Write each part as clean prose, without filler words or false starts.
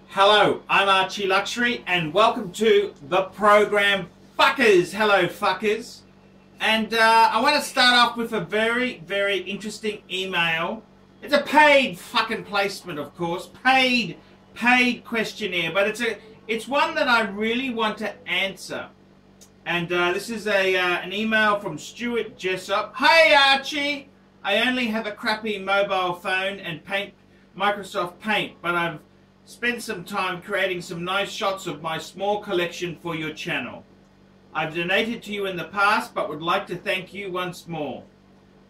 Hello, I'm ArchieLuxury and welcome to the program Fuckers. Hello fuckers. And I want to start off with a very interesting email. It's a paid fucking placement, of course. Paid questionnaire, but it's one that I really want to answer. And this is an email from Stuart, Jessop. Hey Archie, I only have a crappy mobile phone and Microsoft Paint, but I've spent some time creating some nice shots of my small collection for your channel. I've donated to you in the past, but would like to thank you once more.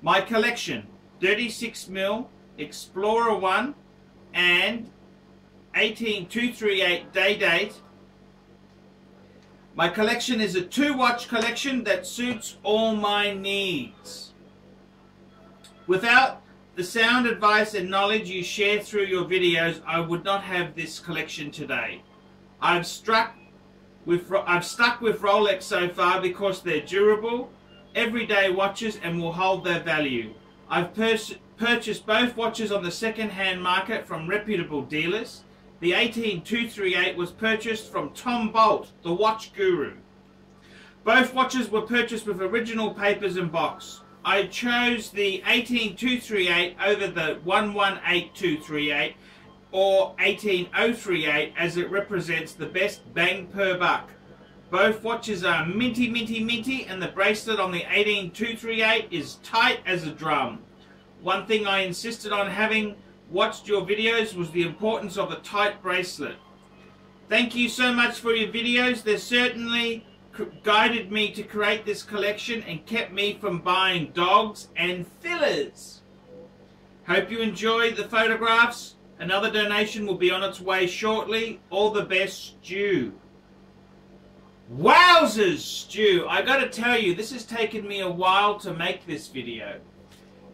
My collection, 36mm, Explorer 1 and 18238 day date. My collection is a 2-watch collection that suits all my needs. Without the sound advice and knowledge you share through your videos, I would not have this collection today. I've stuck with Rolex so far because they're durable, everyday watches and will hold their value. I've purchased both watches on the second-hand market from reputable dealers. The 18238 was purchased from Tom Bolt, the watch guru. Both watches were purchased with original papers and box. I chose the 18238 over the 118,238 or 18038 as it represents the best bang per buck. Both watches are minty and the bracelet on the 18238 is tight as a drum. One thing I insisted on having watched your videos was the importance of a tight bracelet. Thank you so much for your videos. They certainly guided me to create this collection and kept me from buying dogs and fillers. Hope you enjoy the photographs. Another donation will be on its way shortly. All the best, Stu. Wowzers, Stu. I gotta tell you, this has taken me a while to make this video.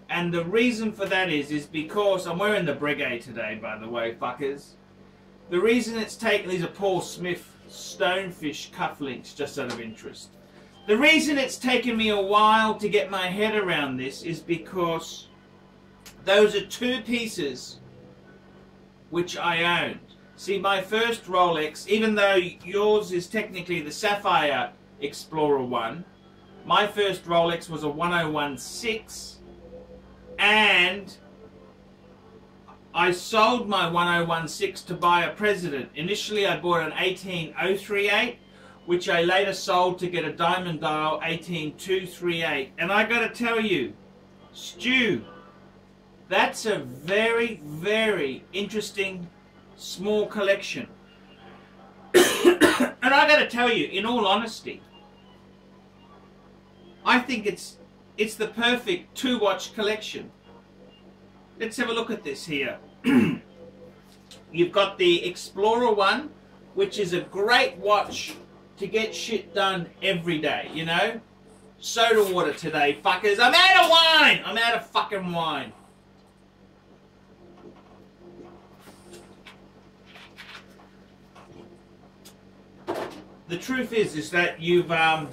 And the reason for that is because I'm wearing the Breguet today, by the way, fuckers. The reason it's taken, these are Paul Smith Stonefish cufflinks, just out of interest. The reason it's taken me a while to get my head around this is because those are two pieces which I owned. See, my first Rolex, even though yours is technically the Sapphire Explorer 1, my first Rolex was a 1016, and I sold my 1016 to buy a President. Initially I bought an 18038, which I later sold to get a diamond dial 18238. And I gotta tell you, Stu, that's a very interesting small collection. And I gotta tell you, in all honesty, I think it's the perfect 2-watch collection. Let's have a look at this here. You've got the Explorer 1, which is a great watch to get shit done every day, you know? Soda water today, fuckers. I'm out of wine! I'm out of fucking wine. The truth is that you've got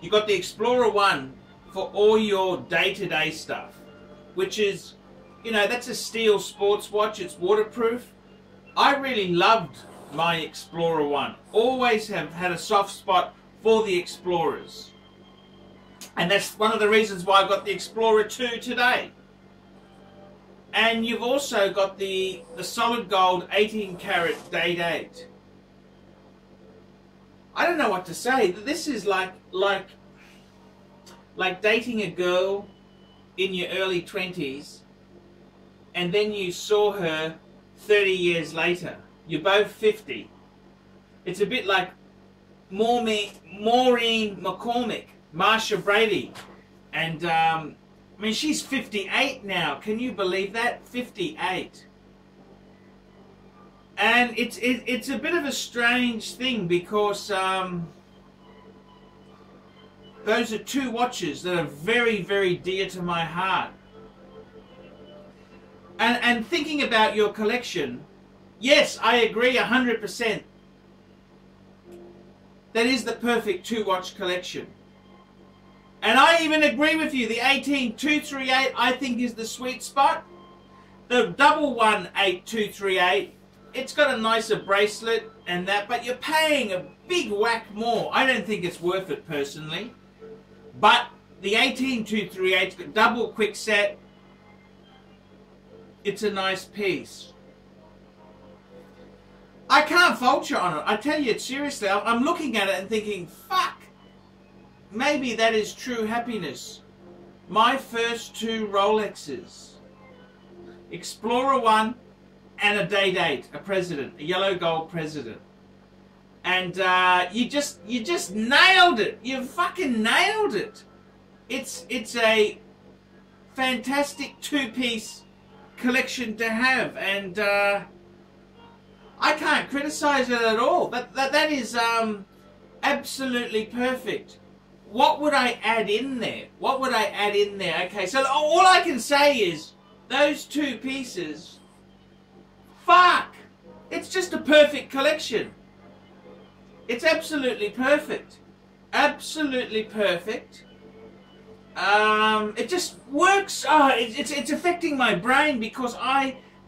the Explorer 1 for all your day-to-day stuff, which is, you know, that's a steel sports watch. It's waterproof. I really loved my Explorer 1. Always have had a soft spot for the Explorers. And that's one of the reasons why I got the Explorer 2 today. And you've also got the solid gold 18-karat day date. I don't know what to say. This is like dating a girl in your early 20s and then you saw her 30 years later. You're both 50. It's a bit like Maureen McCormick, Marsha Brady. And, I mean, she's 58 now. Can you believe that? 58. And it's a bit of a strange thing because those are two watches that are very dear to my heart. And thinking about your collection, yes, I agree 100%. That is the perfect 2-watch collection. And I even agree with you, the 18238 I think is the sweet spot. The double 18238, it's got a nicer bracelet and that, but you're paying a big whack more. I don't think it's worth it personally. But the 18238's got double quick set. It's a nice piece. I can't fault you on it. I tell you seriously, I'm looking at it and thinking, fuck, maybe that is true happiness. My first two Rolexes, Explorer 1 and a day date, a president, a yellow gold president. And you just nailed it. You fucking nailed it. It's a fantastic two-piece collection to have, and I can't criticize it at all. That is absolutely perfect. What would I add in there? What would I add in there? Okay, so all I can say is those two pieces, fuck, it's just a perfect collection. It's absolutely perfect. Absolutely perfect. It just works. Oh, it's affecting my brain because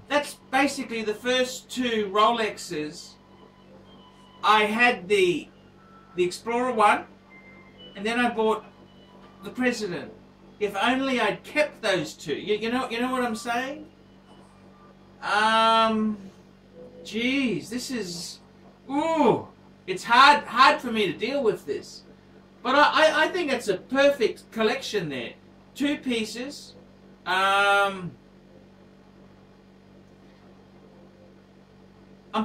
that's basically the first two Rolexes. I had the Explorer 1, and then I bought the President. If only I'd kept those two. You know what I'm saying? Geez, this is, ooh, it's hard for me to deal with this. But I think it's a perfect collection there. Two pieces. I'm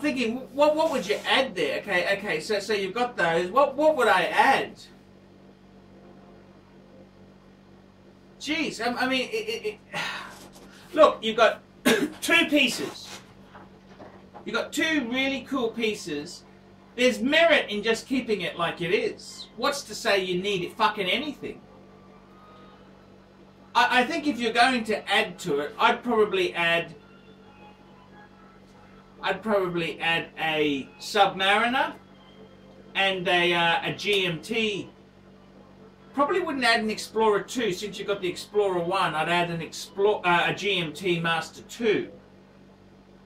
thinking, what would you add there? Okay, so you've got those. What would I add? Jeez, I mean, look, you've got two pieces. You've got two really cool pieces. There's merit in just keeping it like it is. What's to say you need it fucking anything? I think if you're going to add to it, I'd probably add a Submariner and a GMT. Probably wouldn't add an Explorer 2 since you've got the Explorer 1. I'd add a GMT Master 2.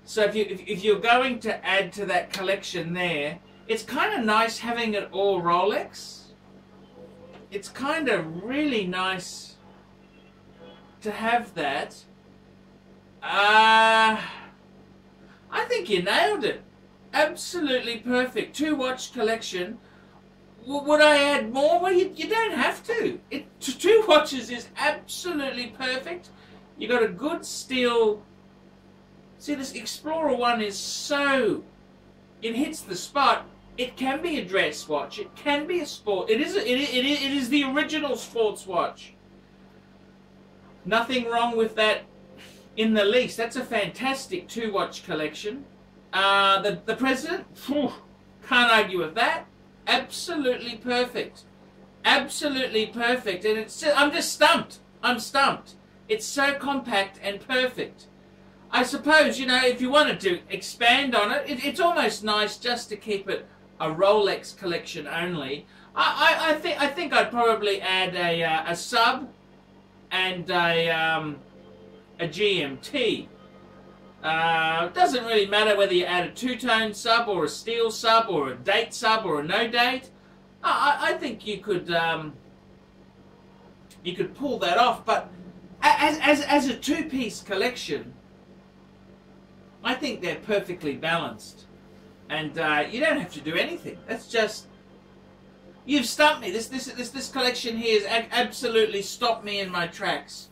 So if you're going to add to that collection there, it's kind of nice having it all Rolex. It's kind of really nice to have that. I think you nailed it. Absolutely perfect. Two watch collection. Would I add more? Well, you don't have to. Two watches is absolutely perfect. You got a good steel. See, this Explorer 1 is so, it hits the spot. It can be a dress watch. It can be a sport. It is the original sports watch. Nothing wrong with that in the least. That's a fantastic two watch collection. The President, whew, can't argue with that. Absolutely perfect. Absolutely perfect. And I'm just stumped. I'm stumped. It's so compact and perfect. I suppose, you know, if you wanted to expand on it, it's almost nice just to keep it a Rolex collection only. I think I'd probably add a sub and a GMT. Doesn't really matter whether you add a two-tone sub or a steel sub or a date sub or a no date. I think you could pull that off. But as a two-piece collection, I think they're perfectly balanced, and you don't have to do anything. That's just, you've stumped me. This collection here has absolutely stopped me in my tracks.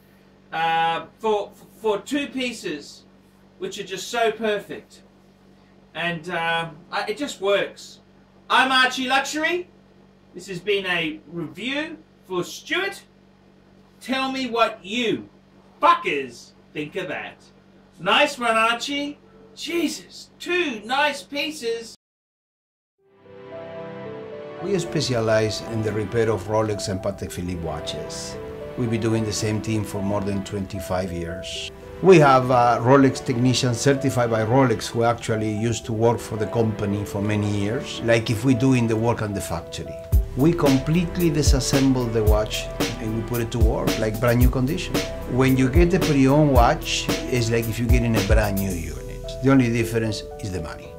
For two pieces, which are just so perfect, and it just works. I'm ArchieLuxury. This has been a review for Stuart. Tell me what you fuckers think of that. Nice one, Archie. Jesus, two nice pieces. We specialize in the repair of Rolex and Patek Philippe watches. We've been doing the same thing for more than 25 years. We have Rolex technicians certified by Rolex who actually used to work for the company for many years, like if we're doing the work on the factory. We completely disassemble the watch and we put it to work like brand new condition. When you get the pre-owned watch, it's like if you're getting a brand new unit. The only difference is the money.